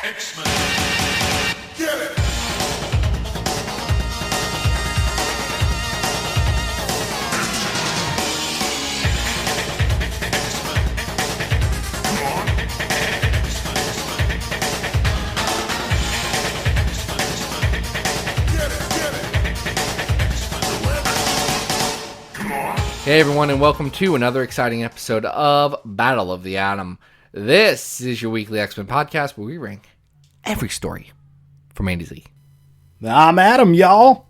X-Men. Get it! Hey everyone, and welcome to another exciting episode of Battle of the Atom. This is your weekly X-Men podcast where we rank every story from A to Z. I'm Adam, y'all.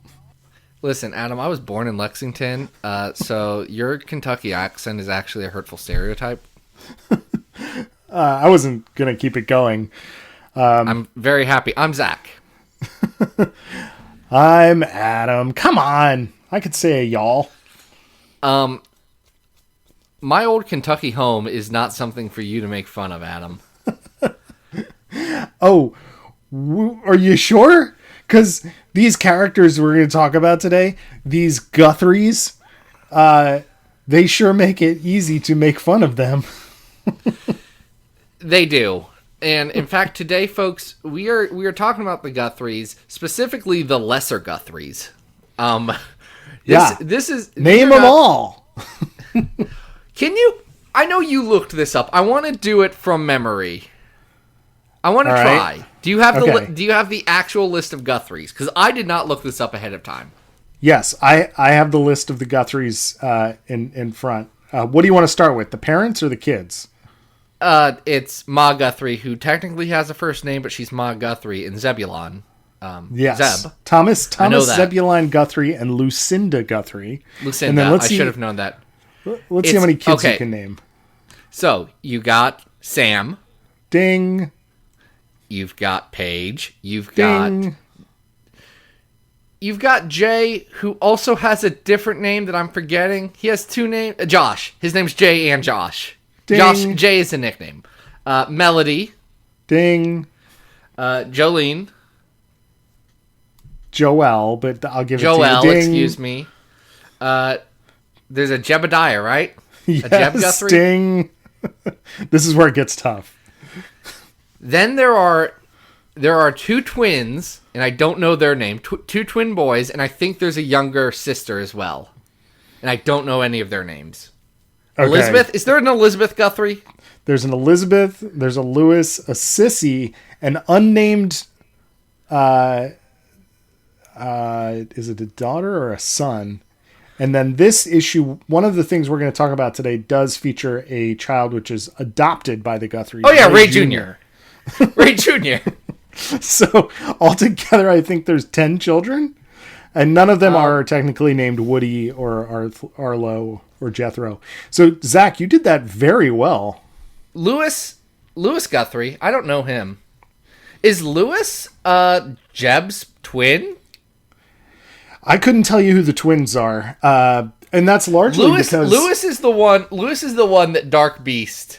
Listen, Adam, I was born in Lexington, so your Kentucky accent is actually a hurtful stereotype. I wasn't going to keep it going. I'm very happy. I'm Zach. I'm Adam. Come on. I could say a y'all. My old Kentucky home is not something for you to make fun of, Adam. Oh, are you sure? Because these characters we're going to talk about today, these Guthries, they sure make it easy to make fun of them. They do. And in fact, today, folks, we are talking about the Guthries, specifically the lesser Guthries. This is name them all. Can you? I know you looked this up. I want to do it from memory. I want to try. Right. Do you have Do you have the actual list of Guthries? Because I did not look this up ahead of time. Yes, I have the list of the Guthries in front. What do you want to start with? The parents or the kids? It's Ma Guthrie, who technically has a first name, but she's Ma Guthrie, and Zebulon. Yes. Zeb. Thomas Zebulon Guthrie and Lucinda Guthrie. Lucinda, I should have known that. Let's see how many kids you can name. So, you got Sam. Ding. You've got Paige. You've Ding. got Jay, who also has a different name that I'm forgetting. He has two names. Josh. His name's Jay and Josh. Ding. Jay is a nickname. Melody. Ding. Jolene. Joelle, but I'll give it Joelle, to you. Ding. Excuse me. There's a Jebediah, right? Yes, a Jeb Guthrie? Ding. This is where it gets tough. Then there are two twins, and I don't know their name. Two twin boys, and I think there's a younger sister as well. And I don't know any of their names. Okay. Elizabeth? Is there an Elizabeth Guthrie? There's an Elizabeth, there's a Lewis, a Sissy, an unnamed... is it a daughter or a son? And then this issue, one of the things we're going to talk about today does feature a child which is adopted by the Guthries. Oh yeah, Ray Jr. Ray Jr. So altogether, I think there's 10 children, and none of them are technically named Woody or Arlo or Jethro. So Zach, you did that very well. Lewis Guthrie. I don't know him. Is Lewis Jeb's twin? I couldn't tell you who the twins are, and that's largely because Lewis is the one that Dark Beast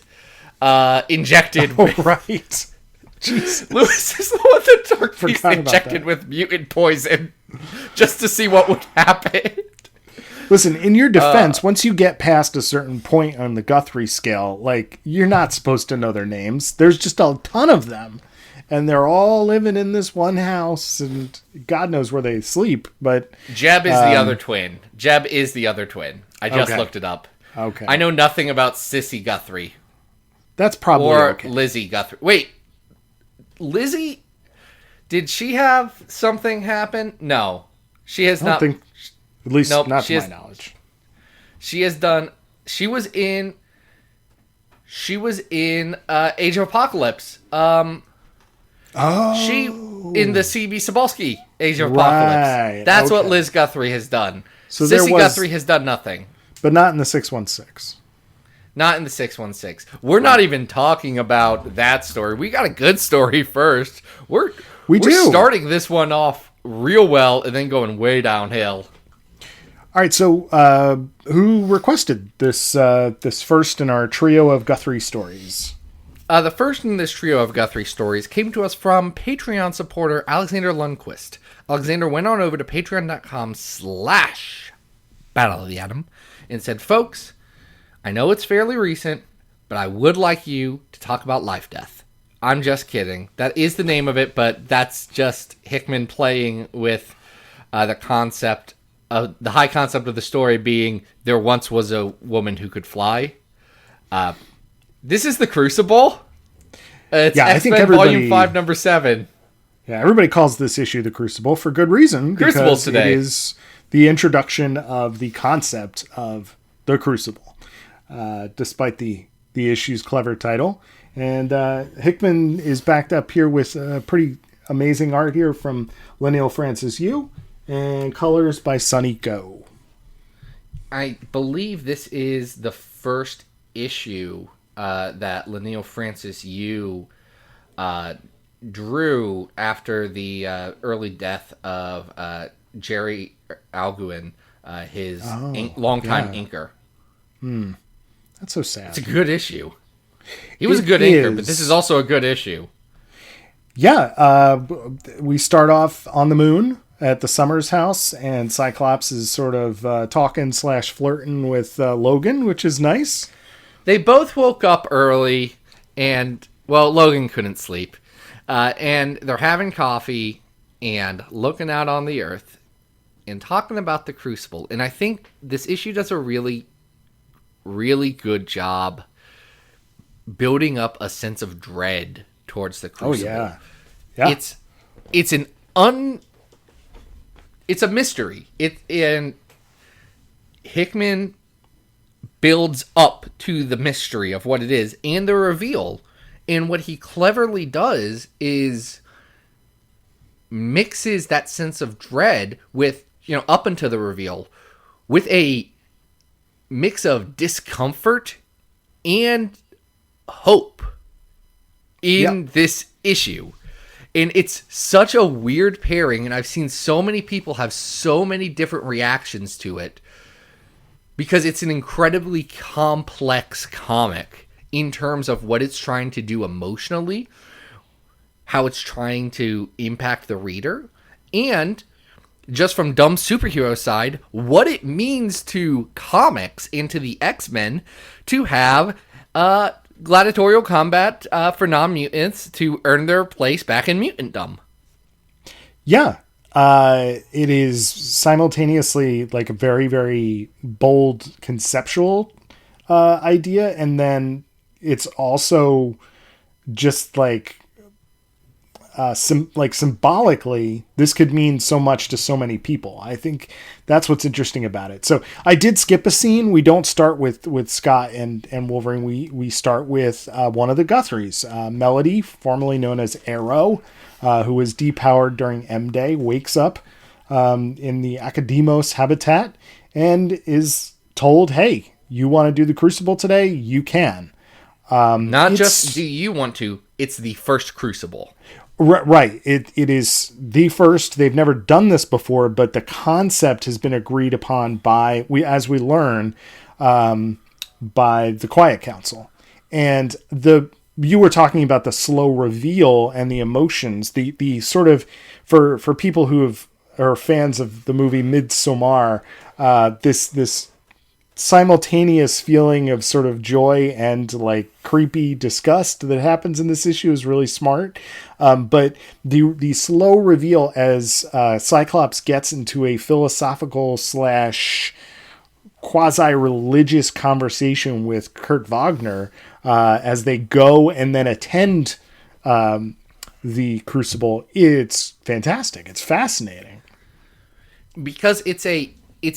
injected. Oh, right. Jeez. Lewis is the one that Dark Beast injected with mutant poison, just to see what would happen. Listen, in your defense, once you get past a certain point on the Guthrie scale, like, you're not supposed to know their names. There's just a ton of them. And they're all living in this one house, and God knows where they sleep. But Jeb is the other twin. Jeb is the other twin. I just looked it up. Okay. I know nothing about Sissy Guthrie. That's probably okay. Lizzie Guthrie. Wait, Lizzie? Did she have something happen? No, she has not. At least not to my knowledge. She has done. She was in Age of Apocalypse. She in the C.B. Cebulski Age of Apocalypse. That's what Liz Guthrie has done. So Sissy Guthrie has done nothing. But not in the 616. Not in the 616. We're not even talking about that story. We got a good story first. We're starting this one off real well and then going way downhill. All right, so who requested this first in our trio of Guthrie stories? The first in this trio of Guthrie stories came to us from Patreon supporter Alexander Lundquist. Alexander went on over to patreon.com/Battle of the Atom and said, "Folks, I know it's fairly recent, but I would like you to talk about life death. I'm just kidding. That is the name of it, but that's just Hickman playing with the concept of the high concept of the story being there once was a woman who could fly. This is the Crucible. It's Yeah, I think X-Men everybody- Volume 5, Number 7. Yeah, everybody calls this issue the Crucible for good reason. Crucible's Because today. it is the introduction of the concept of the Crucible, despite the issue's clever title. And Hickman is backed up here with pretty amazing art here from Linnell Francis Yu and colors by Sonny Go. I believe this is the first issue that Linnell Francis Yu drew after the early death of Jerry Alguin, his longtime inker. That's so sad. It's a good issue. He was It a good inker, but is. this is also a good issue. Yeah, we start off on the moon at the Summers house, and Cyclops is sort of talking/flirting with Logan, which is nice. They both woke up early, and, well, Logan couldn't sleep. And they're having coffee and looking out on the Earth and talking about the Crucible. And I think this issue does a really, really good job building up a sense of dread towards the Crucible. Oh, yeah. It's a mystery. And Hickman builds up to the mystery of what it is and the reveal. And what he cleverly does is mixes that sense of dread with, up until the reveal, with a mix of discomfort and hope in this issue. And it's such a weird pairing, and I've seen so many people have so many different reactions to it because it's an incredibly complex comic in terms of what it's trying to do emotionally, how it's trying to impact the reader, and just from dumb superhero side, what it means to comics and to the X-Men to have gladiatorial combat for non-mutants to earn their place back in mutantdom. Yeah. It is simultaneously like a very, very bold conceptual idea, and then it's also just like symbolically, this could mean so much to so many people. I think that's what's interesting about it. So I did skip a scene. We don't start with Scott and Wolverine. We start with one of the Guthries, Melody, formerly known as Arrow, who was depowered during M-Day, wakes up in the Academos habitat and is told, hey, you want to do the Crucible today? You can. Not just do you want to, it's the first Crucible. Right. It is the first. They've never done this before, but the concept has been agreed upon by, as we learn, by the Quiet Council. And you were talking about the slow reveal and the emotions, the sort of, for people who are fans of the movie Midsommar, this simultaneous feeling of sort of joy and like creepy disgust that happens in this issue is really smart. But the slow reveal as Cyclops gets into a philosophical / quasi-religious conversation with Kurt Wagner as they go and then attend the Crucible, it's fantastic. It's fascinating. Because it's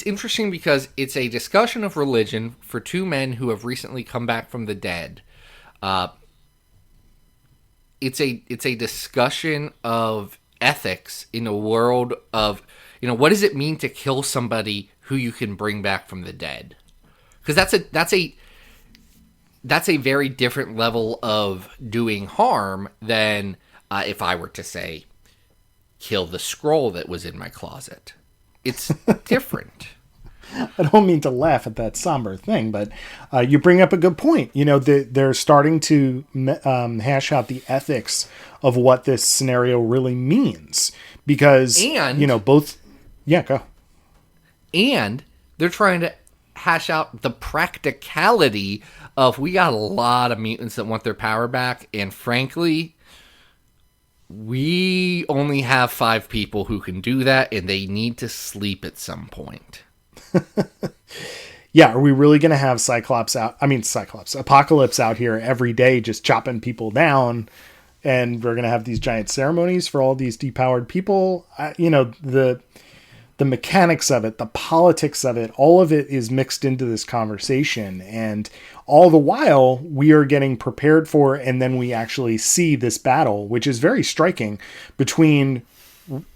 interesting because it's a discussion of religion for two men who have recently come back from the dead. It's a discussion of ethics in a world of, what does it mean to kill somebody who you can bring back from the dead? Because that's a very different level of doing harm than if I were to say, kill the scroll that was in my closet. It's different. I don't mean to laugh at that somber thing, but you bring up a good point. They're starting to hash out the ethics of what this scenario really means. Because, both... Yeah, go. And they're trying to hash out the practicality of, we got a lot of mutants that want their power back, and frankly, we only have 5 people who can do that, and they need to sleep at some point. Yeah, are we really going to have Apocalypse out here every day just chopping people down, and we're going to have these giant ceremonies for all these depowered people? The mechanics of it, the politics of it, all of it is mixed into this conversation. And all the while we are getting prepared for, and then we actually see this battle, which is very striking, between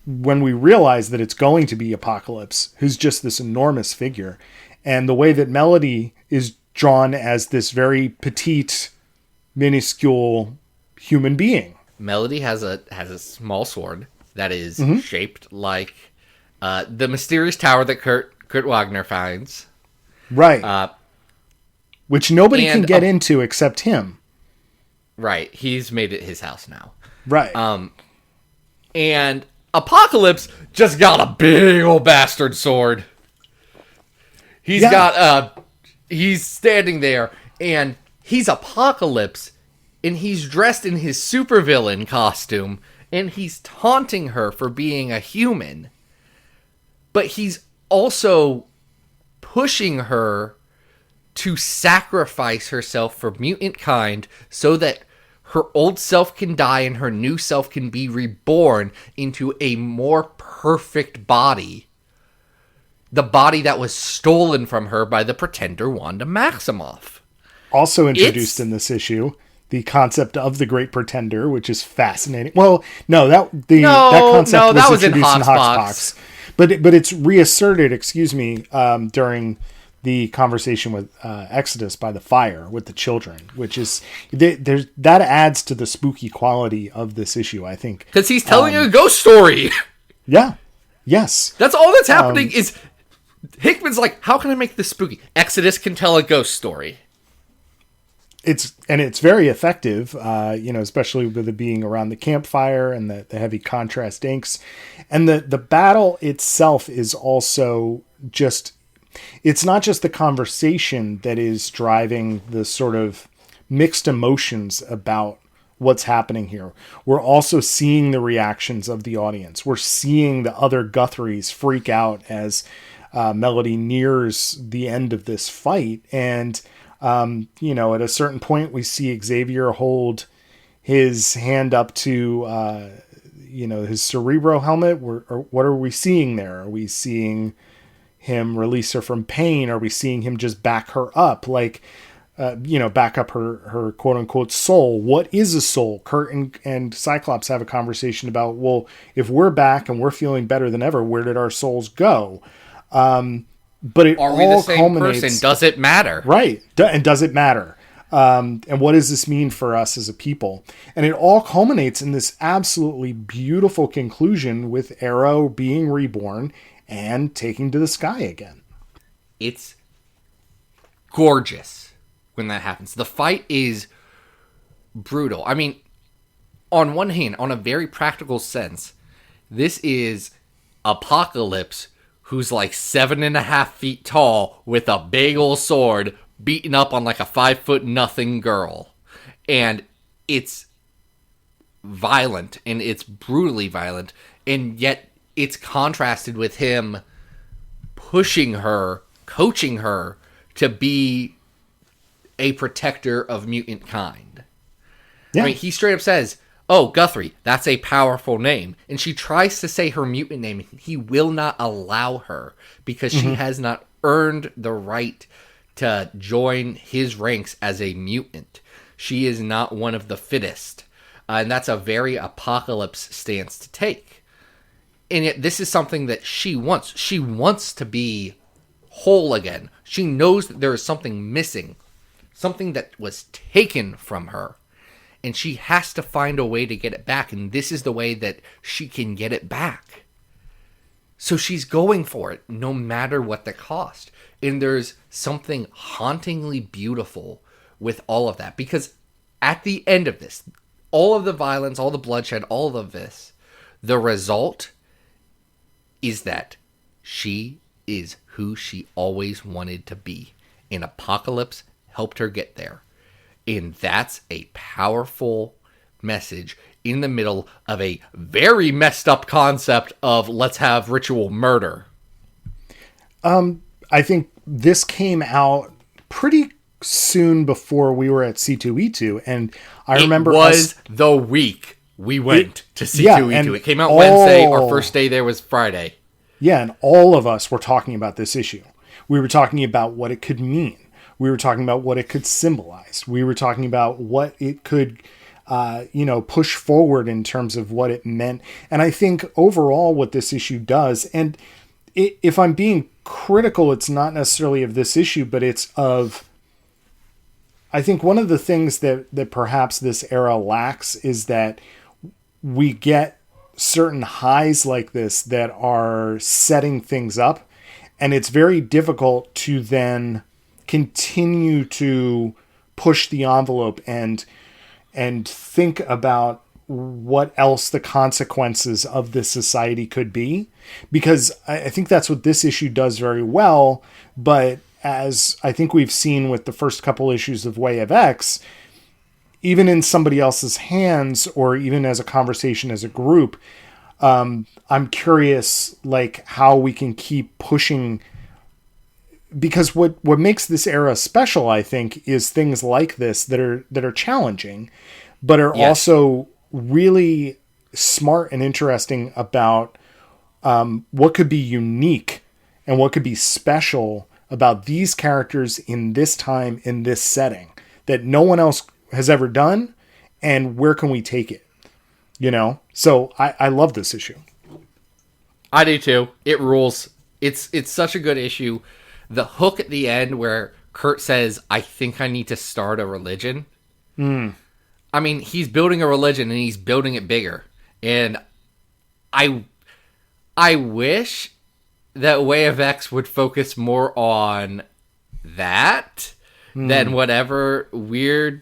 when we realize that it's going to be Apocalypse, who's just this enormous figure, and the way that Melody is drawn as this very petite, minuscule human being. Melody has a small sword that is shaped like the mysterious tower that Kurt Wagner finds. Right. Which nobody can get into except him. Right. He's made it his house now. Right. And Apocalypse just got a big old bastard sword. He's standing there, and he's Apocalypse, and he's dressed in his supervillain costume, and he's taunting her for being a human. But he's also pushing her to sacrifice herself for mutant kind so that her old self can die and her new self can be reborn into a more perfect body. The body that was stolen from her by the pretender Wanda Maximoff. Also introduced in this issue, the concept of the Great Pretender, which is fascinating. Well, that concept was introduced in Hoxpox. But it's reasserted, during the conversation with Exodus by the fire with the children, which is that adds to the spooky quality of this issue, I think. Because he's telling a ghost story. Yeah. Yes. That's all that's happening is Hickman's like, how can I make this spooky? Exodus can tell a ghost story. It's very effective, especially with it being around the campfire and the heavy contrast inks. And the battle itself is also just, it's not just the conversation that is driving the sort of mixed emotions about what's happening here. We're also seeing the reactions of the audience. We're seeing the other Guthries freak out as Melody nears the end of this fight. And at a certain point, we see Xavier hold his hand up to, his Cerebro helmet. What are we seeing there? Are we seeing him release her from pain? Are we seeing him just back her up? Back up her quote unquote soul. What is a soul? Kurt and Cyclops have a conversation about, well, if we're back and we're feeling better than ever, where did our souls go? But it are all we the same culminates, person? Does it matter? Right. And does it matter? And what does this mean for us as a people? And it all culminates in this absolutely beautiful conclusion with Arrow being reborn and taking to the sky again. It's gorgeous when that happens. The fight is brutal. I mean, on one hand, on a very practical sense, this is Apocalypse, who's like 7.5 feet tall with a big old sword beating up on like a 5'0" girl. And it's violent and it's brutally violent. And yet it's contrasted with him pushing her, coaching her to be a protector of mutant kind. Yeah. I mean, he straight up says, oh, Guthrie, that's a powerful name. And she tries to say her mutant name. He will not allow her because she has not earned the right to join his ranks as a mutant. She is not one of the fittest. And that's a very Apocalypse stance to take. And yet this is something that she wants. She wants to be whole again. She knows that there is something missing. Something that was taken from her. And she has to find a way to get it back. And this is the way that she can get it back. So she's going for it, no matter what the cost. And there's something hauntingly beautiful with all of that. Because at the end of this, all of the violence, all the bloodshed, all of this, the result is that she is who she always wanted to be. And Apocalypse helped her get there. And that's a powerful message. in the middle of a very messed up concept of let's have ritual murder. I think this came out pretty soon before we were at C2E2, and I remember it was the week we went to C2E2. Yeah, it came out Wednesday. Our first day there was Friday. Yeah, and all of us were talking about this issue. We were talking about what it could mean. We were talking about what it could symbolize. We were talking about what it could, push forward in terms of what it meant. And I think overall what this issue does, and if I'm being critical, it's not necessarily of this issue, but it's of, I think one of the things that perhaps this era lacks is that we get certain highs like this that are setting things up, and it's very difficult to then continue to push the envelope and think about what else the consequences of this society could be, because I think that's what this issue does very well. But as I think we've seen with the first couple issues of Way of X, even in somebody else's hands, or even as a conversation as a group, I'm curious, like, how we can keep pushing, because what makes this era special, I think, is things like this that are challenging, but are also really smart and interesting about what could be unique and what could be special about these characters in this time, in this setting, that no one else has ever done, and where can we take it? So I love this issue. I do too. It rules. It's such a good issue. The hook at the end where Kurt says, "I think I need to start a religion." I mean, he's building a religion and he's building it bigger. And I wish that Way of X would focus more on that than whatever weird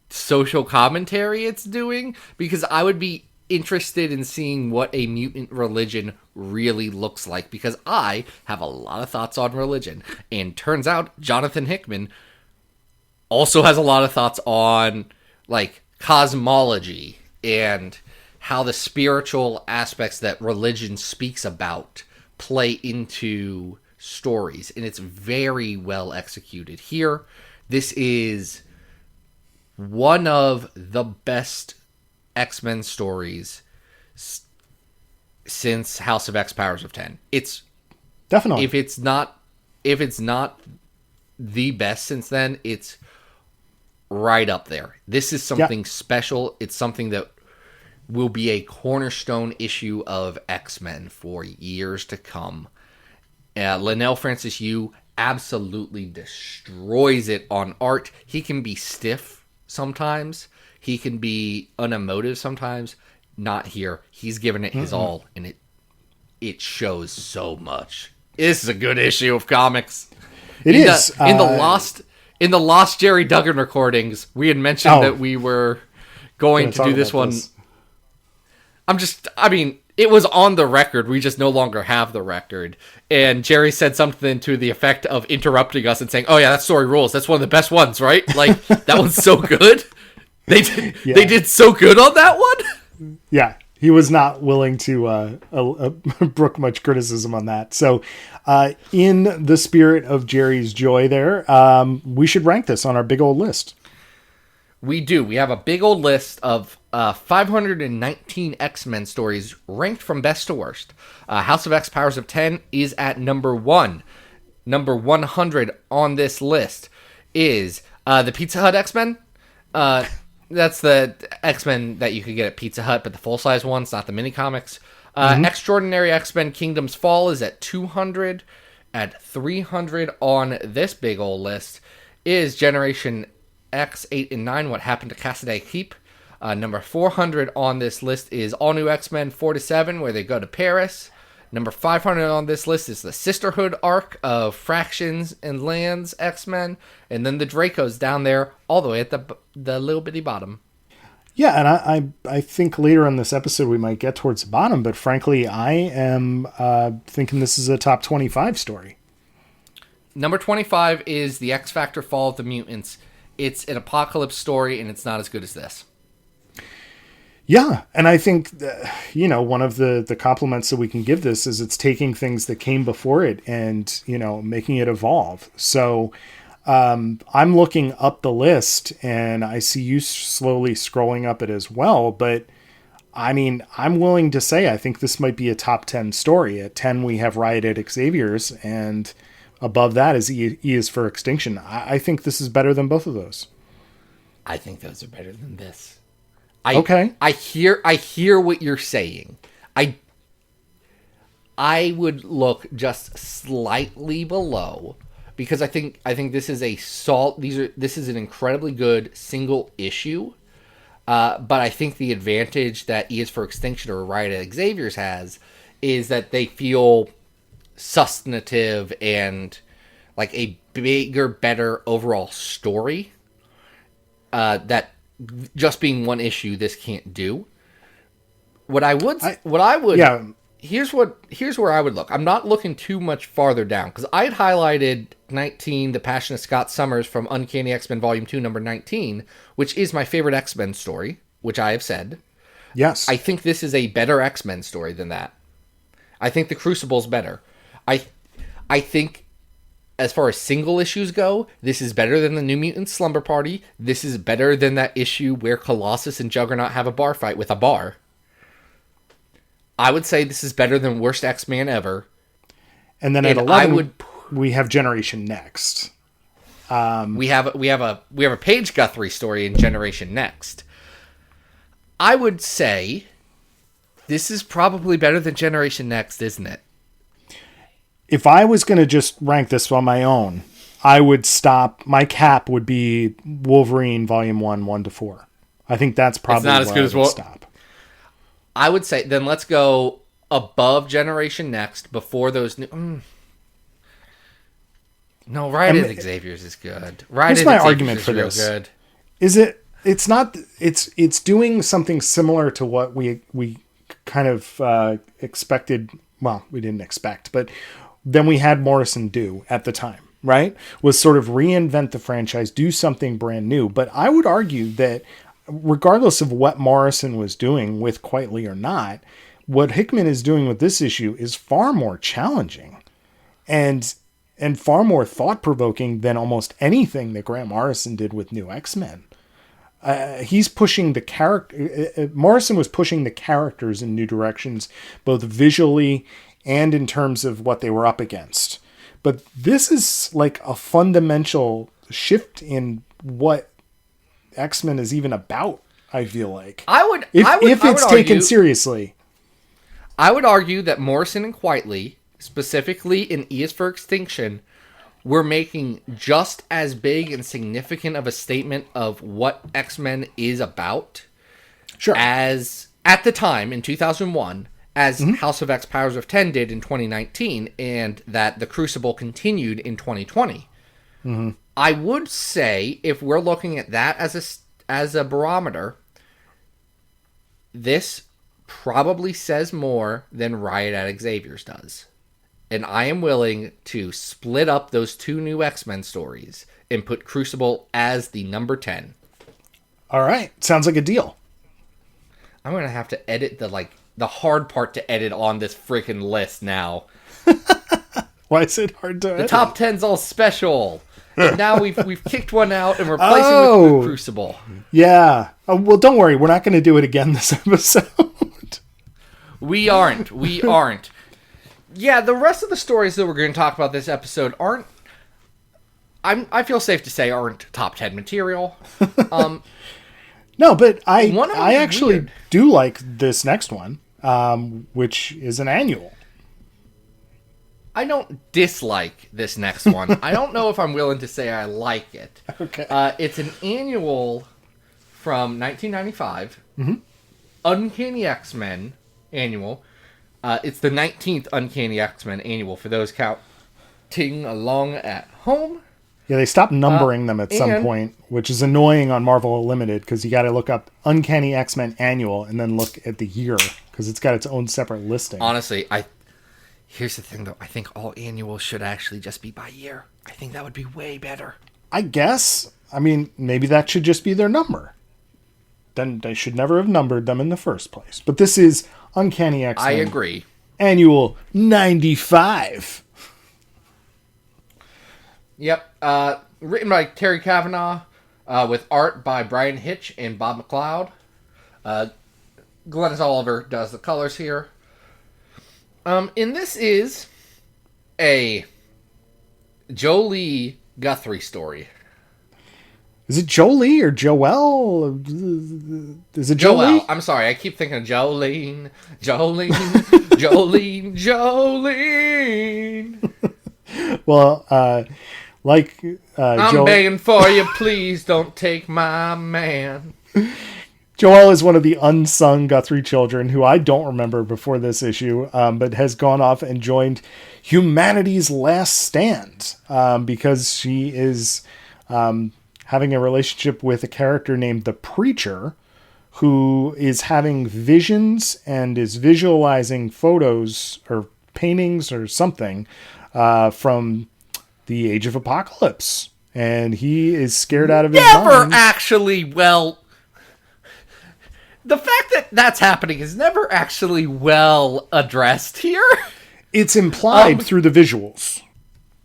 social commentary it's doing, because I would be interested in seeing what a mutant religion really looks like, because I have a lot of thoughts on religion, and turns out Jonathan Hickman also has a lot of thoughts on, like, cosmology and how the spiritual aspects that religion speaks about play into stories, and it's very well executed here. This is one of the best X-Men stories since House of X Powers of 10. It's definitely, if it's not the best since then, it's right up there. This is something special. It's something that will be a cornerstone issue of X-Men for years to come. Linnell Francis Yu absolutely destroys it on art. He can be stiff sometimes. He can be unemotive sometimes. Not here. He's given it his all, and it shows so much. This is a good issue of comics. It is. In the lost Jerry Duggan recordings, we had mentioned that we were going to do this one. It was on the record. We just no longer have the record. And Jerry said something to the effect of interrupting us and saying, "Oh yeah, that story rules. That's one of the best ones, right? Like, that one's so good." They did so good on that one. Yeah, he was not willing to brook much criticism on that. So, in the spirit of Jerry's joy there, we should rank this on our big old list. We do. We have a big old list of 519 X-Men stories ranked from best to worst. House of X Powers of 10 is at number 1. Number 100 on this list is the Pizza Hut X-Men. That's the X-Men that you could get at Pizza Hut, but the full-size ones, not the mini-comics. Extraordinary X-Men Kingdom's Fall is at 200. At 300 on this big old list is Generation X 8 and 9, What Happened to Cassaday Keep. Number 400 on this list is All New X-Men 4 to 7, where they go to Paris. Number 500 on this list is the Sisterhood arc of Fractions and Lands X-Men, and then the Dracos down there, all the way at the little bitty bottom. Yeah, and I think later in this episode we might get towards the bottom, but frankly, I am thinking this is a top 25 story. Number 25 is the X Factor Fall of the Mutants. It's an apocalypse story, and it's not as good as this. Yeah, and I think, one of the compliments that we can give this is it's taking things that came before it and, making it evolve. So I'm looking up the list and I see you slowly scrolling up it as well. But I mean, I'm willing to say I think this might be a top 10 story. At 10, we have Riot at Xavier's, and above that is E is for Extinction. I think this is better than both of those. I think those are better than this. Okay. I hear what you're saying. I would look just slightly below, because I think this is this is an incredibly good single issue. But I think the advantage that E is for Extinction or Riot at Xavier's has is that they feel substantive and like a bigger, better overall story. That just being one issue, this can't do. Here's where I would look. I'm not looking too much farther down, because I had highlighted 19, The Passion of Scott Summers from Uncanny X-Men Volume 2, number 19, which is my favorite X-Men story, which I have said. Yes. I think this is a better X-Men story than that. I think the Crucible's better. I think, as far as single issues go, this is better than the New Mutants Slumber Party. This is better than that issue where Colossus and Juggernaut have a bar fight with a bar. I would say this is better than Worst X-Man Ever. And then at 11, we have Generation Next. We have a Page Guthrie story in Generation Next. I would say this is probably better than Generation Next, isn't it? If I was going to just rank this on my own, I would stop. My cap would be Wolverine Volume 1, 1 to 4. I think that's probably not as good as stop. I would say, then let's go above Generation Next, before those new... No, Riot at Xavier's is good. Here's my argument for this. Good. It's not... It's doing something similar to what we kind of expected. Well, we didn't expect, but then we had Morrison do at the time, right? Was sort of reinvent the franchise, do something brand new. But I would argue that regardless of what Morrison was doing with Quietly or not, what Hickman is doing with this issue is far more challenging and far more thought-provoking than almost anything that Grant Morrison did with New X-Men. He's pushing the character. Morrison was pushing the characters in new directions, both visually and in terms of what they were up against. But this is like a fundamental shift in what X-Men is even about, I feel like. If it's taken seriously. I would argue that Morrison and Quietly, specifically in E is for Extinction, were making just as big and significant of a statement of what X-Men is about, sure, as at the time in 2001 as House of X Powers of 10 did in 2019, and that the Crucible continued in 2020. Mm-hmm. I would say, if we're looking at that as a barometer, this probably says more than Riot at Xavier's does. And I am willing to split up those two new X-Men stories and put Crucible as the number 10. All right. Sounds like a deal. I'm going to have to edit the hard part to edit on this freaking list now. Why is it hard to edit? The top 10's all special. And now we've kicked one out and replaced it with Crucible. Yeah. Oh, well, don't worry. We're not going to do it again this episode. We aren't. Yeah, the rest of the stories that we're going to talk about this episode aren't... I feel safe to say aren't top 10 material. No, but I actually do like this next one, which is an annual. I don't dislike this next one. I don't know if I'm willing to say I like it. Okay. It's an annual from 1995. Mm-hmm. Uncanny X-Men annual. It's the 19th Uncanny X-Men annual for those counting along at home. Yeah, they stopped numbering them at some point, which is annoying on Marvel Unlimited, because you got to look up Uncanny X-Men annual and then look at the year, because it's got its own separate listing. Honestly, here's the thing, though. I think all annuals should actually just be by year. I think that would be way better. I guess. I mean, maybe that should just be their number. then they should never have numbered them in the first place. But this is Uncanny X-Men. I agree. Annual 95. Yep. Written by Terry Kavanagh, with art by Brian Hitch and Bob McLeod. Glennis Oliver does the colors here. And this is a Jolie Guthrie story. Is it Jolie or Joelle? Is it Jolie? Joelle. I'm sorry, I keep thinking of Jolene. Jolene. Jolene. Jolene. Well, I'm begging for you, please don't take my man. Joelle is one of the unsung Guthrie children who I don't remember before this issue, but has gone off and joined Humanity's Last Stand because she is having a relationship with a character named the Preacher, who is having visions and is visualizing photos or paintings or something from the Age of Apocalypse. And he is scared out of his mind. Never actually, well... The fact that that's happening is never actually well addressed here. It's implied through the visuals.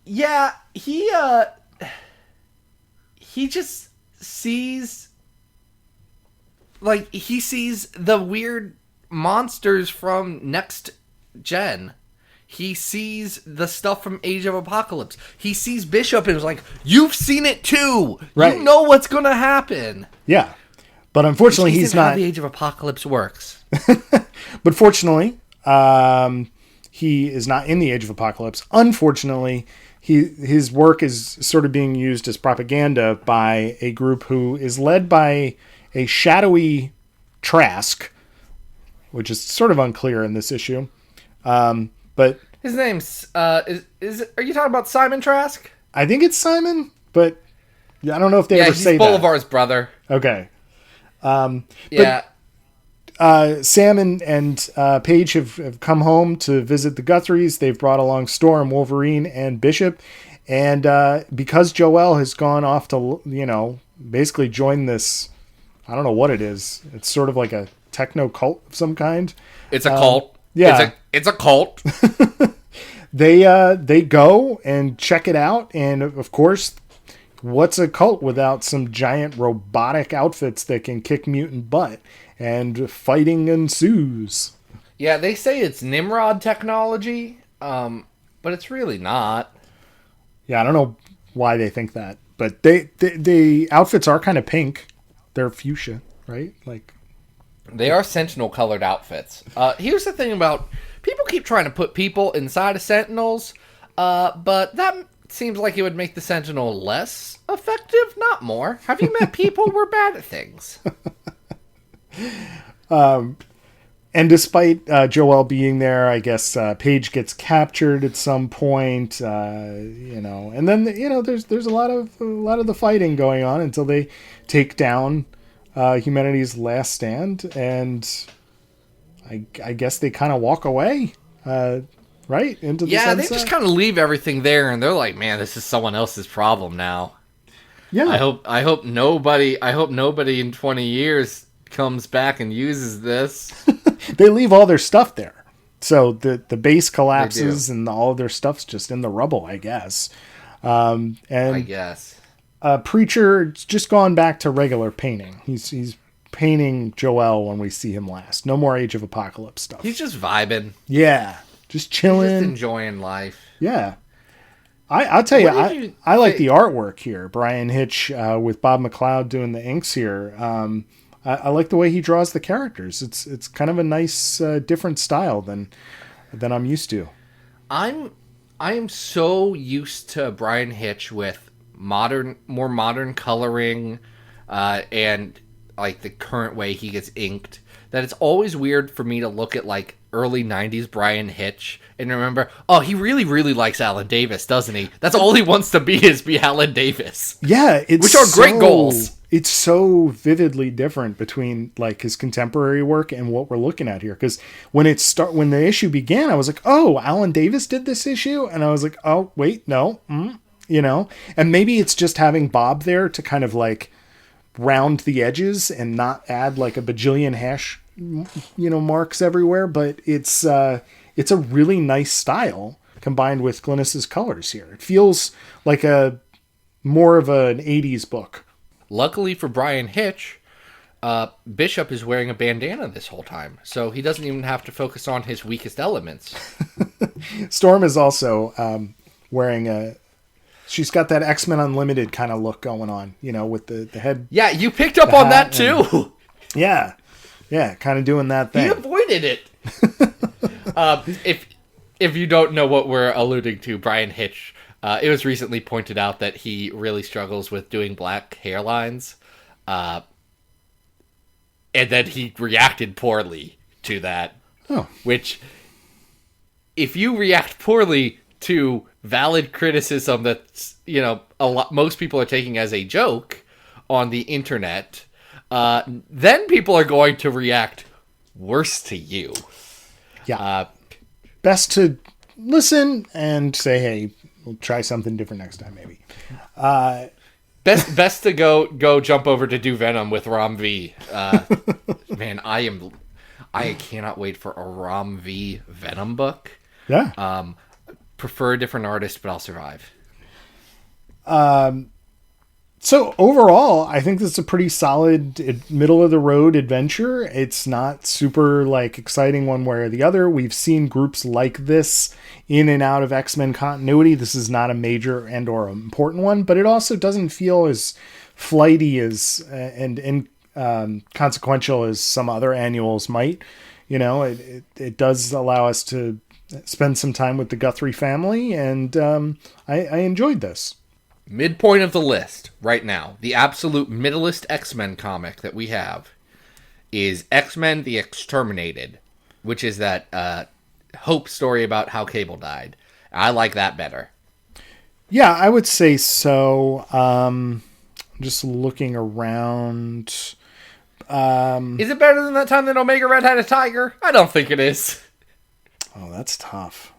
Yeah, he just sees... Like, he sees the weird monsters from Next Gen. He sees the stuff from Age of Apocalypse. He sees Bishop and is like, you've seen it too! Right. You know what's gonna happen! Yeah. But unfortunately, he's not... how the Age of Apocalypse works. But fortunately, he is not in the Age of Apocalypse. Unfortunately, his work is sort of being used as propaganda by a group who is led by a shadowy Trask, which is sort of unclear in this issue. But his name's are you talking about Simon Trask? I think it's Simon, but I don't know if they ever say that. Yeah, he's Bolivar's brother. Okay. Yeah. Sam and Paige have come home to visit the Guthries. They've brought along Storm, Wolverine, and Bishop. And because Joelle has gone off to, basically join this, I don't know what it is. It's sort of like a techno cult of some kind. It's a cult. Yeah. It's a cult. They go and check it out. And, of course, what's a cult without some giant robotic outfits that can kick mutant butt? And fighting ensues. Yeah, they say it's Nimrod technology, but it's really not. Yeah, I don't know why they think that. But the outfits are kind of pink. They're fuchsia, right? Like, they are Sentinel-colored outfits. Here's the thing about... People keep trying to put people inside of Sentinels, but that seems like it would make the Sentinel less effective, not more. Have you met people who are bad at things? And despite Joelle being there, I guess Paige gets captured at some point, and then there's a lot of the fighting going on until they take down Humanity's Last Stand, and I guess they kind of walk away, right into the sunset. They just kind of leave everything there, and they're like, "Man, this is someone else's problem now." Yeah, I hope nobody in 20 years comes back and uses this. They leave all their stuff there, so the base collapses and all of their stuff's just in the rubble, I guess. And I guess Preacher's just gone back to regular painting. He's painting Joelle when we see him last. No more Age of Apocalypse stuff. He's just vibing. Yeah, just chilling, just enjoying life. Yeah. I'll tell you, I like the artwork here. Brian Hitch with Bob McLeod doing the inks here. I like the way he draws the characters. It's kind of a nice, different style than I'm used to. I am so used to Brian Hitch with more modern coloring, and like the current way he gets inked, that it's always weird for me to look at like early 90s Brian Hitch and remember, oh, he really, really likes Alan Davis, doesn't he? That's all he wants to be Alan Davis. Yeah, which are great goals. It's so vividly different between like his contemporary work and what we're looking at here. Because when the issue began, I was like, oh, Alan Davis did this issue, and I was like, oh, wait, no, and maybe it's just having Bob there to kind of like round the edges and not add like a bajillion hash, marks everywhere. But it's a really nice style combined with Glynis's colors here. It feels like more of an 80s book. Luckily for Brian Hitch, Bishop is wearing a bandana this whole time, so he doesn't even have to focus on his weakest elements. Storm is also wearing she's got that X-Men Unlimited kind of look going on, with the head. Yeah, you picked up on that too. Yeah, kind of doing that thing. He avoided it. If you don't know what we're alluding to, Brian Hitch, it was recently pointed out that he really struggles with doing black hairlines. And then he reacted poorly to that. Oh. Which, if you react poorly to valid criticism that, most people are taking as a joke on the internet, then people are going to react worse to you. Yeah. Best to listen and say, hey, we'll try something different next time, maybe. Best to go jump over to do Venom with Rom V. Man, I cannot wait for a Rom V Venom book. Yeah. Prefer a different artist, but I'll survive. So overall, I think this is a pretty solid middle of the road adventure. It's not super exciting one way or the other. We've seen groups like this in and out of X-Men continuity. This is not a major and or important one, but it also doesn't feel as flighty as and consequential as some other annuals might. It does allow us to spend some time with the Guthrie family, and I enjoyed this. Midpoint of the list right now, the absolute middlest X-Men comic that we have is X-Men The Exterminated, which is that Hope story about how Cable died. I like that better. Yeah, I would say so. Just looking around. Is it better than that time that Omega Red had a tiger? I don't think it is. Oh, that's tough.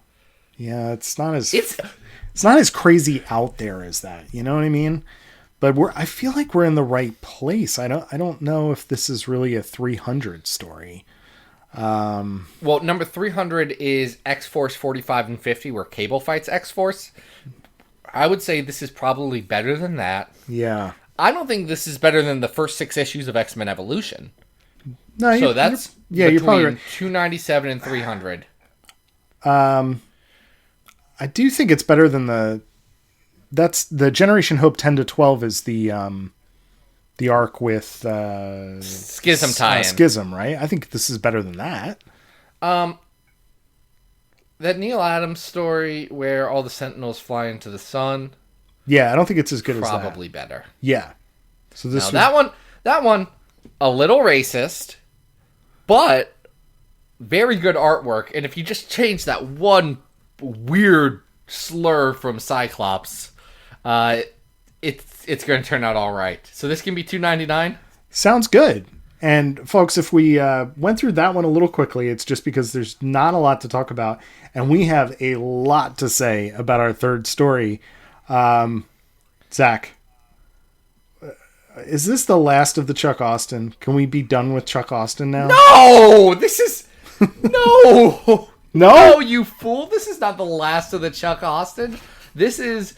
Yeah, it's not as crazy out there as that. You know what I mean? But I feel like we're in the right place. I don't know if this is really a 300 story. Well, number 300 is X-Force 45 and 50, where Cable fights X-Force. I would say this is probably better than that. Yeah. I don't think this is better than the first 6 issues of X-Men Evolution. No, so that's you're probably right. 297 and 300. I do think it's better than that's the Generation Hope 10 to 12 is the arc with Schism tie-in. Schism, right? I think this is better than that. That Neil Adams story where all the Sentinels fly into the sun. Yeah, I don't think it's as good as that. Probably better. Yeah. So this that one, a little racist, but very good artwork. And if you just change that one weird slur from Cyclops, it's going to turn out all right. So this can be $2.99. Sounds good. And folks, if we went through that one a little quickly, it's just because there's not a lot to talk about, and we have a lot to say about our third story. Zach, is this the last of the Chuck Austin? Can we be done with Chuck Austin now? No, this is no. No, you fool! This is not the last of the Chuck Austin. This is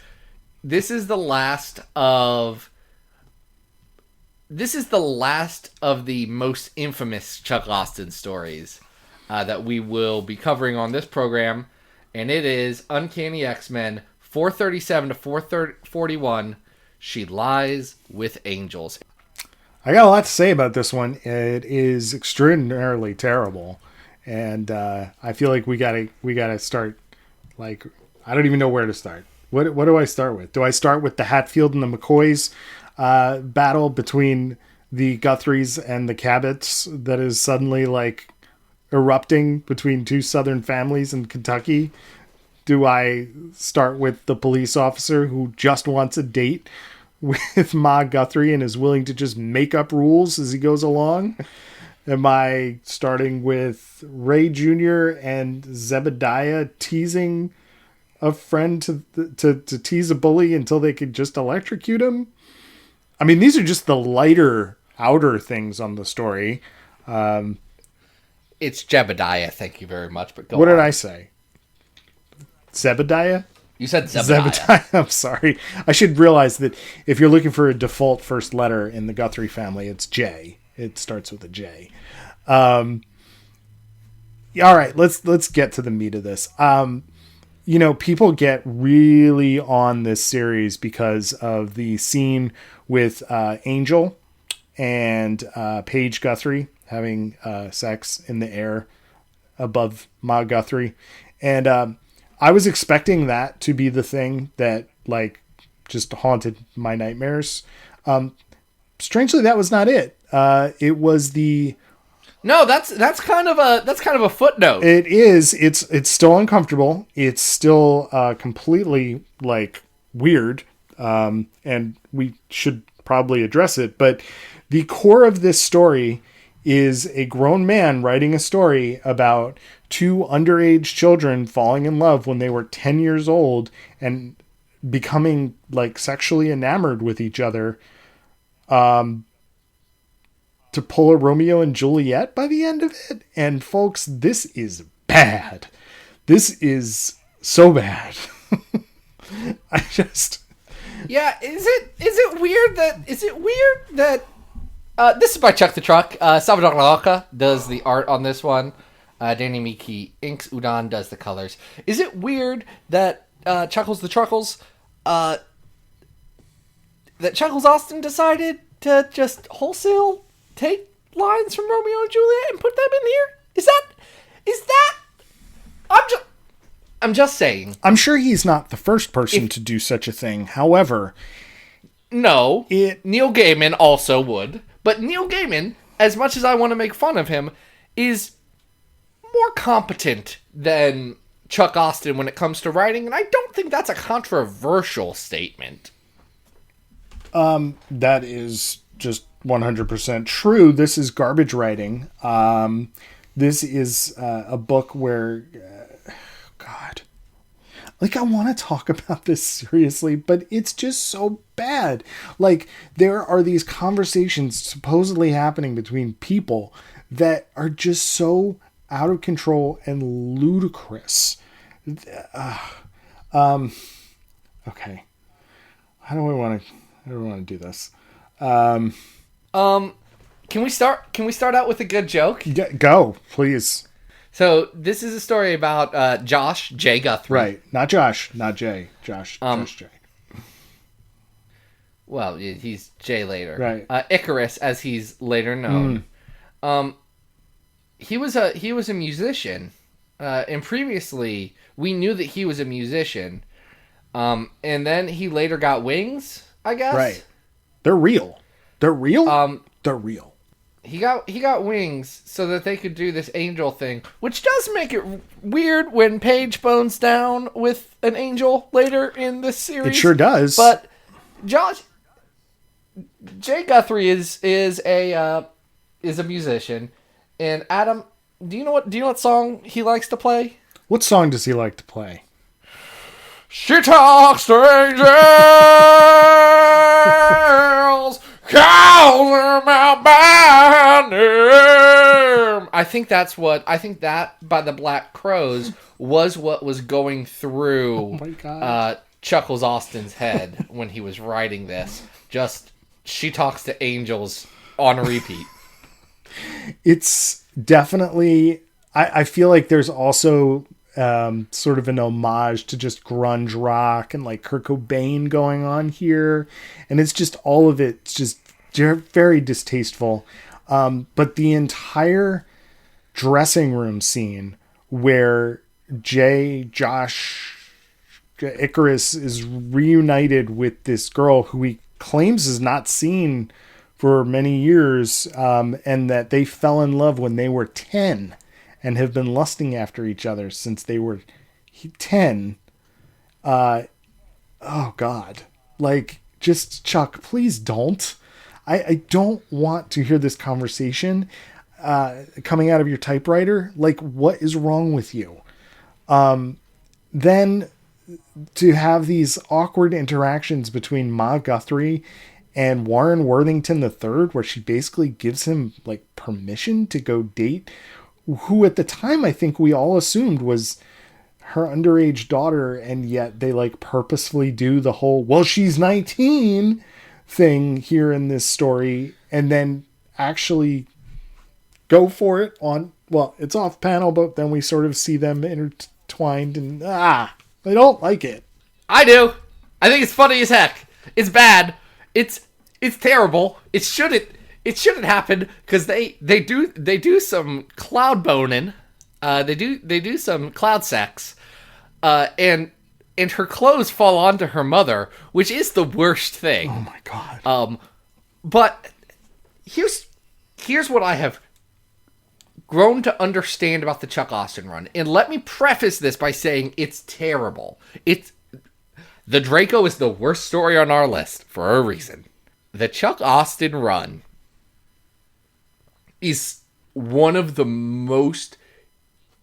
the last of. This is the last of the most infamous Chuck Austin stories that we will be covering on this program, and it is Uncanny X-Men 437 to 441. She Lies with Angels. I got a lot to say about this one. It is extraordinarily terrible. And I feel like we gotta start. I don't even know where to start. What do I start with? Do I start with the Hatfield and the McCoys battle between the Guthries and the Cabots that is suddenly erupting between two Southern families in Kentucky? Do I start with the police officer who just wants a date with Ma Guthrie and is willing to just make up rules as he goes along? Am I starting with Ray Jr. and Zebediah teasing a friend to tease a bully until they could just electrocute him? I mean, these are just the lighter outer things on the story. It's Jebediah, thank you very much. But What did I say? Zebediah? You said Zebediah. Zebediah. I'm sorry. I should realize that if you're looking for a default first letter in the Guthrie family, it's J. It starts with a J. All right, let's get to the meat of this. People get really on this series because of the scene with Angel and Paige Guthrie having sex in the air above Ma Guthrie. And I was expecting that to be the thing that just haunted my nightmares. Strangely, that was not it. It was the... No, that's kind of a footnote. It is. It's still uncomfortable. It's still completely weird. And we should probably address it. But the core of this story is a grown man writing a story about two underage children falling in love when they were 10 years old and becoming sexually enamored with each other. To pull a Romeo and Juliet by the end of it. And folks, this is bad. This is so bad. Yeah, is it weird that this is by Chuck the Truck. Salvador Laoca does the art on this one. Danny Miki inks. Udon does the colors. Is it weird that Chuckles the Truckles that Chuckles Austin decided to just wholesale take lines from Romeo and Juliet and put them in here? Is that I'm just saying. I'm sure he's not the first person to do such a thing. However, no, Neil Gaiman also would. But Neil Gaiman, as much as I want to make fun of him, is more competent than Chuck Austin when it comes to writing, and I don't think that's a controversial statement. That is just 100% true. This is garbage writing. This is a book where, God, I want to talk about this seriously, but it's just so bad. There are these conversations supposedly happening between people that are just so out of control and ludicrous. Okay. How do I want to do this? Can we start out with a good joke? Go, please. So this is a story about Josh J. Guthrie. Right. Not Josh, not Jay. Josh J. Well, he's Jay later. Right. Icarus, as he's later known. He was a musician. And previously, we knew that he was a musician. And then he later got wings, I guess. Right. They're real. They're real? They're real. He got wings so that they could do this angel thing, which does make it weird when Paige bones down with an angel later in this series. It sure does. But Jay Guthrie is a musician, and Adam, do you know what song he likes to play? What song does he like to play? She talks to angels, calls them out by name. I think that by the Black Crowes was what was going through Chuckles Austin's head when he was writing this. Just She Talks to Angels on repeat. It's definitely... I feel like there's also sort of an homage to just grunge rock and Kurt Cobain going on here. And it's just all of it's just very distasteful. But the entire dressing room scene where Josh, Icarus is reunited with this girl who he claims is not seen for many years, and that they fell in love when they were 10 and have been lusting after each other since they were 10. Oh God. Just Chuck, please don't. I don't want to hear this conversation coming out of your typewriter. What is wrong with you? Then to have these awkward interactions between Ma Guthrie and Warren Worthington III, where she basically gives him like permission to go date who at the time I think we all assumed was her underage daughter, and yet they like purposefully do the whole, well, she's 19 thing here in this story, and then actually go for it on, well, it's off panel, but then we sort of see them intertwined, and I don't like it. I do. I think it's funny as heck. It's bad. It's terrible. It shouldn't happen, because they do some cloud boning. They do some cloud sex. And her clothes fall onto her mother, which is the worst thing. Oh my god. But here's what I have grown to understand about the Chuck Austen run. And let me preface this by saying it's terrible. The Draco is the worst story on our list for a reason. The Chuck Austen run is one of the most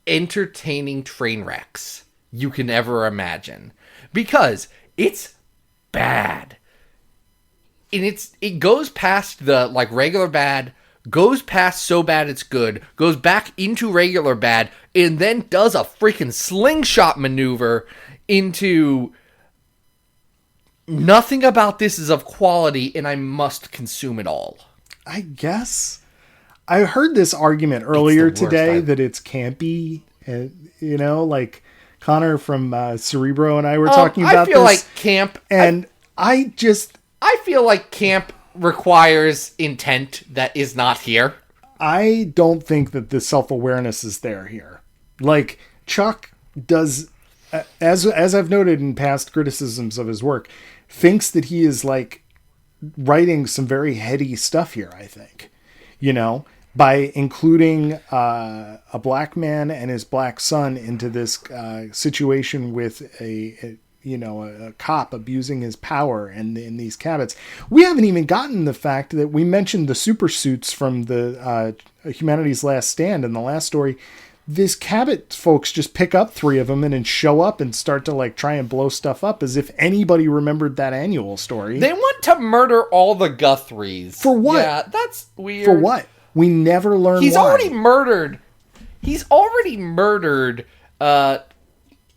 entertaining train wrecks you can ever imagine, because it's bad, and it goes past the like regular bad, goes past so bad it's good, goes back into regular bad, and then does a freaking slingshot maneuver into nothing about this is of quality, and I must consume it all. I guess I heard this argument earlier today that it's campy, like Connor from Cerebro and I were talking about this. I feel like camp, and I feel like camp requires intent that is not here. I don't think that the self-awareness is there here. Like, Chuck does, as I've noted in past criticisms of his work, thinks that he is like writing some very heady stuff here, I think, by including a black man and his black son into this situation with a cop abusing his power and in these cabins. We haven't even gotten the fact that we mentioned the super suits from the Humanity's Last Stand in the last story. This Cabot folks just pick up 3 of them and then show up and start to like try and blow stuff up as if anybody remembered that annual story. They want to murder all the Guthries. For what? Yeah, that's weird. For what? We never learn why. He's already murdered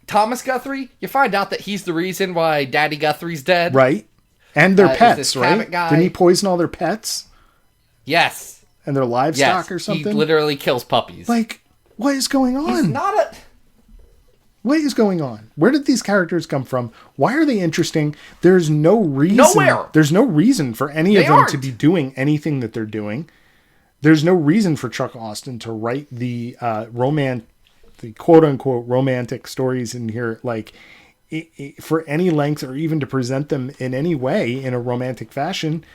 Thomas Guthrie. You find out that he's the reason why Daddy Guthrie's dead. Right. And their pets, right? Didn't he poison all their pets? Yes. And their livestock or something? He literally kills puppies. Like, what is going on? What is going on? Where did these characters come from? Why are they interesting? There's no reason. Nowhere. There's no reason for any of them to be doing anything that they're doing. There's no reason for Chuck Austen to write the the quote unquote romantic stories in here, like for any length, or even to present them in any way in a romantic fashion.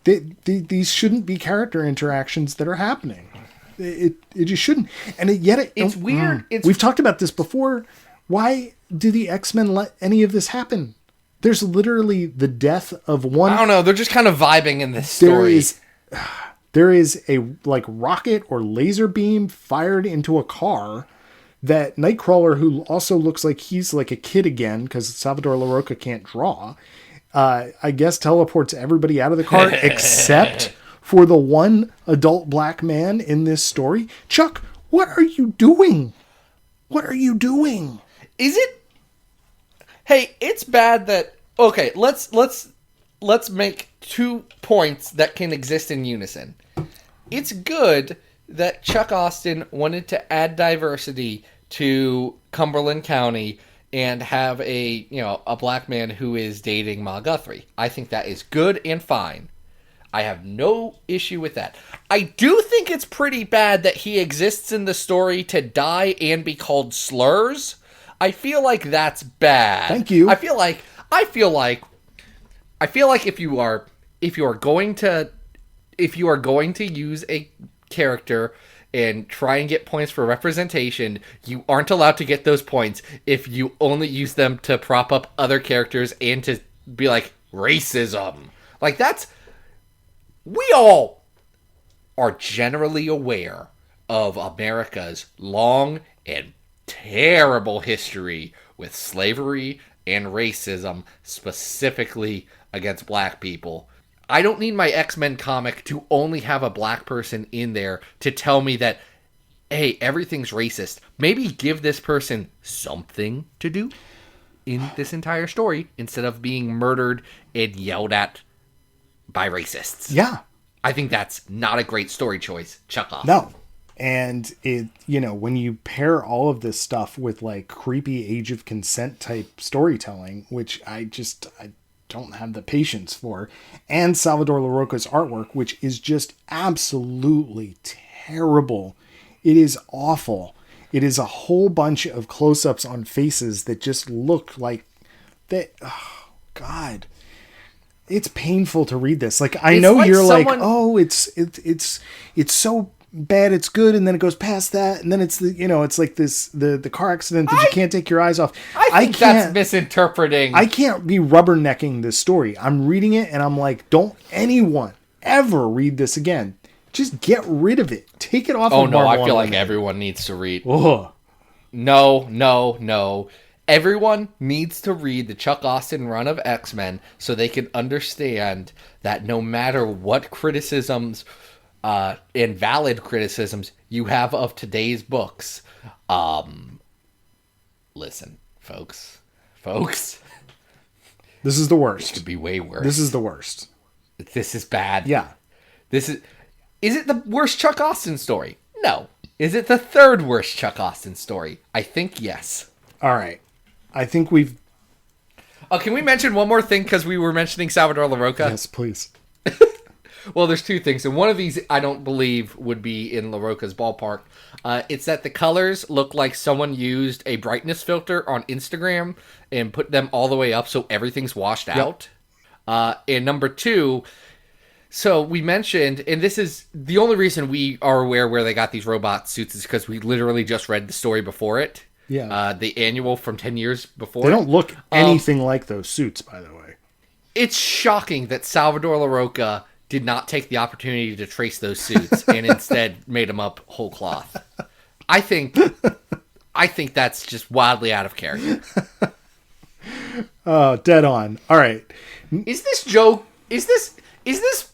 These shouldn't be character interactions that are happening. It just shouldn't. And it's weird. We've talked about this before. Why do the X-Men let any of this happen? There's literally the death of one. I don't know. They're just kind of vibing in this story. There is a like rocket or laser beam fired into a car that Nightcrawler, who also looks like he's like a kid again because Salvador LaRocca can't draw, I guess teleports everybody out of the car except for the one adult black man in this story. Chuck, what are you doing? What are you doing? Is it? Hey, it's bad that. Okay, let's make 2 points that can exist in unison. It's good that Chuck Austen wanted to add diversity to Cumberland County and have a black man who is dating Ma Guthrie. I think that is good and fine. I have no issue with that. I do think it's pretty bad that he exists in the story to die and be called slurs. I feel like that's bad. Thank you. I feel like if you are going to use a character and try and get points for representation, you aren't allowed to get those points if you only use them to prop up other characters and to be like racism. Like we all are generally aware of America's long and terrible history with slavery and racism, specifically against black people. I don't need my X-Men comic to only have a black person in there to tell me that, hey, everything's racist. Maybe give this person something to do in this entire story instead of being murdered and yelled at by racists. Yeah. I think that's not a great story choice. Chuck off. No. And it, when you pair all of this stuff with like creepy Age of Consent type storytelling, which I don't have the patience for, and Salvador Larroca's artwork, which is just absolutely terrible. It is awful. It is a whole bunch of close-ups on faces that just look like that. Oh, God. It's painful to read this. Like, I know like you're someone... like, oh, it's so bad it's good, and then it goes past that, and then it's it's like this the car accident that you can't take your eyes off. I think that's misinterpreting. I can't be rubbernecking this story. I'm reading it and I'm like, don't anyone ever read this again. Just get rid of it. Take it off. Oh no, I feel like everyone needs to read. Ugh. No. Everyone needs to read the Chuck Austen run of X-Men so they can understand that no matter what criticisms and valid criticisms you have of today's books, listen, folks, this is the worst. It could be way worse. This is the worst. This is bad. Yeah. Is it the worst Chuck Austen story? No. Is it the third worst Chuck Austen story? I think yes. All right. I think we've... Oh, can we mention one more thing because we were mentioning Salvador Larroca? Yes, please. Well, there's two things, and one of these I don't believe would be in LaRocca's ballpark. It's that the colors look like someone used a brightness filter on Instagram and put them all the way up so everything's washed out. And number two, so we mentioned, and this is the only reason we are aware where they got these robot suits is because we literally just read the story before it. Yeah. The annual from 10 years before. They don't look anything like those suits, by the way. It's shocking that Salvador Larroca did not take the opportunity to trace those suits and instead made them up whole cloth. I think that's just wildly out of character. Oh, dead on. All right. Is this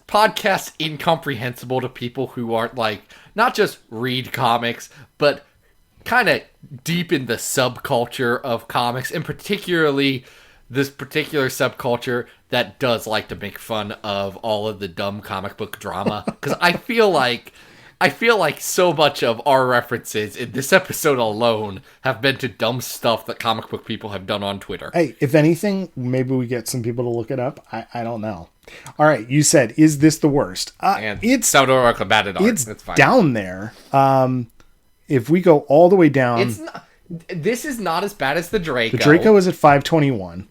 podcast incomprehensible to people who aren't like not just read comics, but kind of deep in the subculture of comics, and particularly this particular subculture that does like to make fun of all of the dumb comic book drama? Because I feel like so much of our references in this episode alone have been to dumb stuff that comic book people have done on Twitter. Hey, if anything, maybe we get some people to look it up. I don't know. All right, you said, is this the worst? It's Salvador Larroca batted on. It's fine. Down there. If we go all the way down, this is not as bad as the Draco. The Draco is at 521.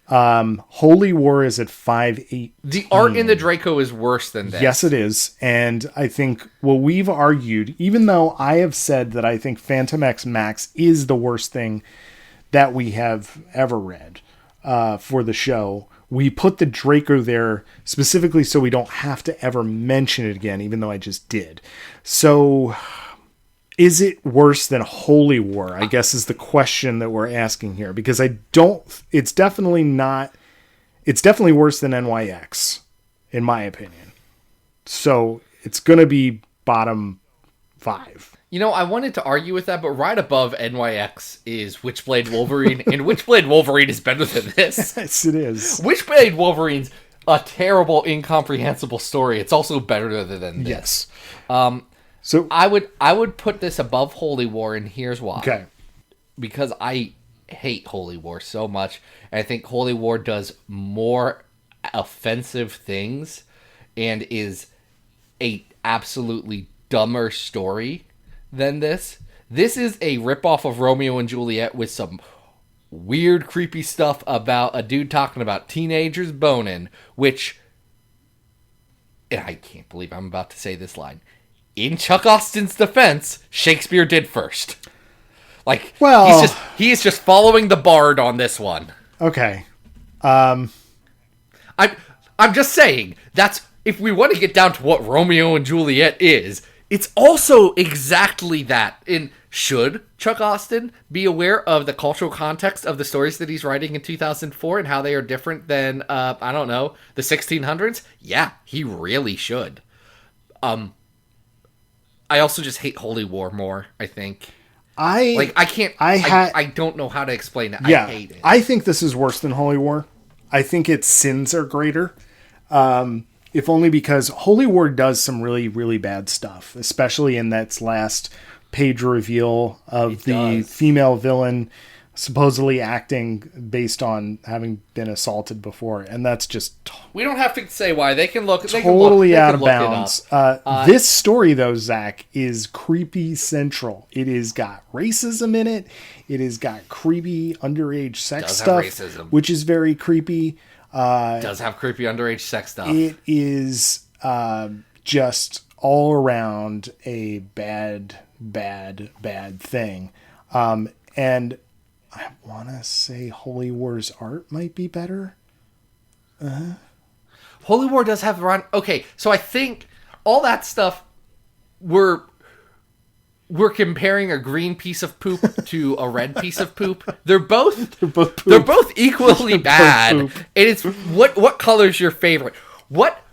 Holy War is at 518. The art in the Draco is worse than this. Yes, it is. And I think, we've argued, even though I have said that I think Phantom X Max is the worst thing that we have ever read for the show, we put the Draco there specifically so we don't have to ever mention it again, even though I just did. So... is it worse than Holy War, I guess, is the question that we're asking here. Because it's definitely worse than NYX, in my opinion. So it's going to be bottom 5. I wanted to argue with that, but right above NYX is Witchblade Wolverine, and Witchblade Wolverine is better than this. Yes, it is. Witchblade Wolverine's a terrible, incomprehensible story. It's also better than this. Yes. So I would put this above Holy War, and here's why. Okay. Because I hate Holy War so much, and I think Holy War does more offensive things and is a absolutely dumber story than this. This is a ripoff of Romeo and Juliet with some weird, creepy stuff about a dude talking about teenagers boning, which, and I can't believe I'm about to say this line, in Chuck Austen's defense, Shakespeare did first. Like, he is just following the bard on this one. Okay. I'm just saying, that's, if we want to get down to what Romeo and Juliet is, it's also exactly that. And should Chuck Austen be aware of the cultural context of the stories that he's writing in 2004 and how they are different than, I don't know, the 1600s? Yeah, he really should. I also just hate Holy War more, I think. I don't know how to explain it. Yeah, I hate it. I think this is worse than Holy War. I think its sins are greater. If only because Holy War does some really, really bad stuff, especially in that last page reveal of the female villain supposedly acting based on having been assaulted before. And that's just... We don't have to say why. They can look... Totally out of bounds. This story, though, Zach, is creepy central. It has got racism in it. It has got creepy underage sex stuff, which is very creepy. Does have creepy underage sex stuff. It is just all around a bad thing. And I want to say Holy War's art might be better. Holy War does have run. Okay, so I think all that stuff we're comparing a green piece of poop to a red piece of poop. They're both poop. They're both equally bad. And it's what color's your favorite? What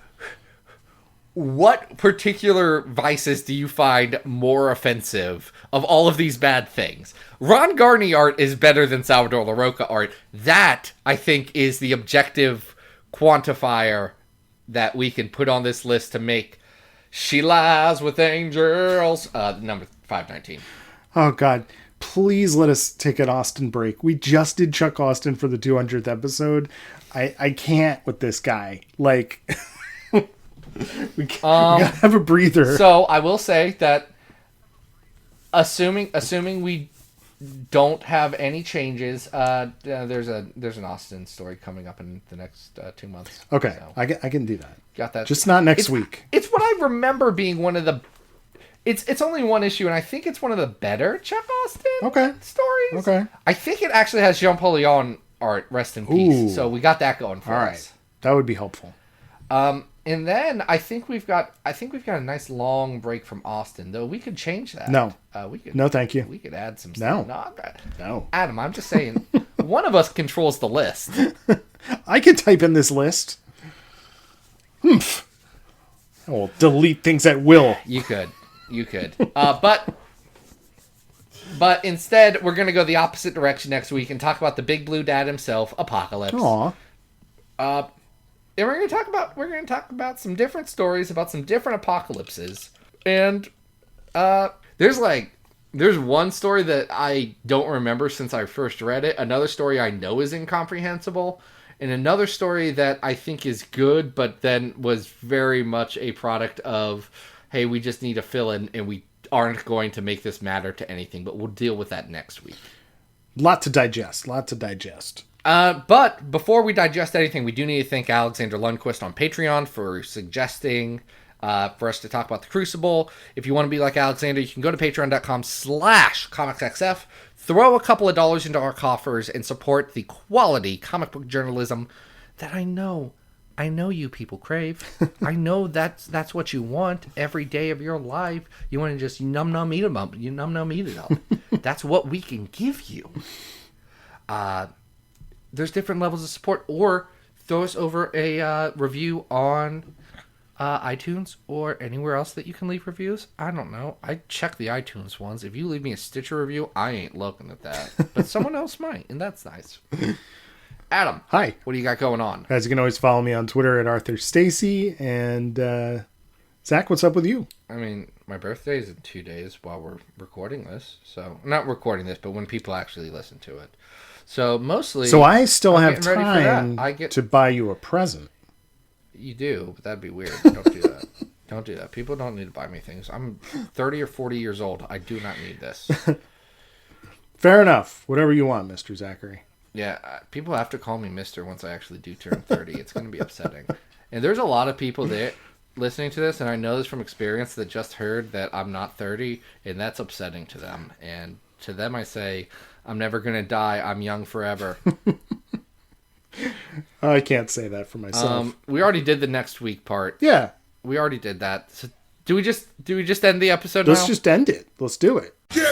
particular vices do you find more offensive of all of these bad things? Ron Garney art is better than Salvador LaRocca art. That, I think, is the objective quantifier that we can put on this list to make She Lies with Angels number 519. Oh, God. Please let us take an Austen break. We just did Chuck Austen for the 200th episode. I can't with this guy. Like... We gotta have a breather. So I will say that, assuming we don't have any changes, there's an Austen story coming up in the next 2 months. Okay, so. I can do that. Got that? Just not next week. It's what I remember being one of the. It's only one issue, and I think it's one of the better Chuck Austen stories. Okay, I think it actually has Jean Paul Leon art. Rest in peace. Ooh. So we got that going for us. All right, that would be helpful. And then I think we've got a nice long break from Austen, though we could change that. No. We could. No, thank you. We could add some No. stuff. No. Adam, I'm just saying, one of us controls the list. I could type in this list. I will delete things at will. You could. But instead, we're going to go the opposite direction next week and talk about the big blue dad himself, Apocalypse. Aw. And we're going to talk about some different stories about some different apocalypses. And there's one story that I don't remember since I first read it. Another story I know is incomprehensible. And another story that I think is good, but then was very much a product of, hey, we just need a fill-in and we aren't going to make this matter to anything. But we'll deal with that next week. Lot to digest. But before we digest anything, we do need to thank Alexander Lundquist on Patreon for suggesting for us to talk about the Crucible. If you want to be like Alexander, you can go to patreon.com/comicsxf, throw a couple of dollars into our coffers, and support the quality comic book journalism that I know you people crave. I know that's what you want every day of your life. You want to just eat it up. That's what we can give you. There's different levels of support, or throw us over a review on iTunes or anywhere else that you can leave reviews. I don't know. I check the iTunes ones. If you leave me a Stitcher review, I ain't looking at that. But someone else might, and that's nice. Adam. Hi. What do you got going on? Guys, you can always follow me on Twitter at Arthur Stacy. And Zach, what's up with you? I mean, my birthday is in 2 days while we're recording this. So, not recording this, but when people actually listen to it. So, mostly... So I still have getting ready for time to buy you a present. You do, but that'd be weird. Don't do that. Don't do that. People don't need to buy me things. I'm 30 or 40 years old. I do not need this. Fair enough. Whatever you want, Mr. Zachary. Yeah, people have to call me Mr. once I actually do turn 30. It's going to be upsetting. And there's a lot of people there listening to this, and I know this from experience, that just heard that I'm not 30, and that's upsetting to them. And to them I say, I'm never going to die. I'm young forever. I can't say that for myself. We already did the next week part. Yeah. We already did that. So do we just end the episode Let's now? just end it. Let's do it. Get